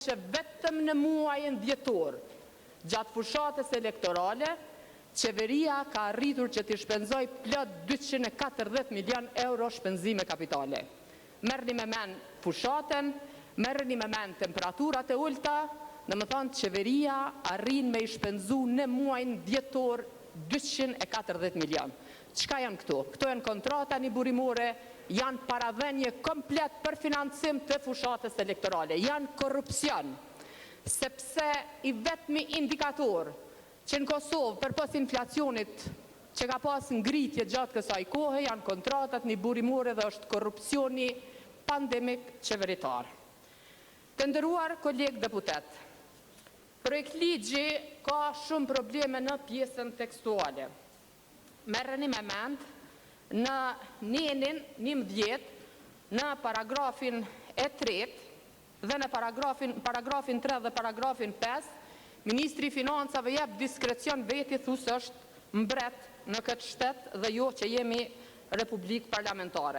që vetëm në muajin dhjetor, gjatë fushatës elektorale, qeveria ka arritur që të shpenzoj plot 240 milion euro shpenzime kapitale. Merrni me men fushatën, merrni me men temperaturat e ulta, në më thonë qeveria arrin me i shpenzu në muajin dhjetor 240 milion. Çka janë këto? Këto janë kontrata një burimore, janë paradhenje komplet për financim të fushatës elektorale, janë korrupsion, sepse i vetmi indikator që në Kosovë për pos inflacionit që ka pas ngritje gjatë kësaj kohe janë kontratat një burimore dhe është korrupsioni pandemik qeveritar. Të nderuar kolegë deputet, projekt ligji ka shumë probleme në pjesën tekstuale. Merreni me mend në nenin 11, në paragrafin e 3 dhe në paragrafin 3 dhe paragrafin 5, Ministri i Financave jep diskrecion veti thusë është mbret në këtë shtet dhe jo që jemi republikë parlamentare.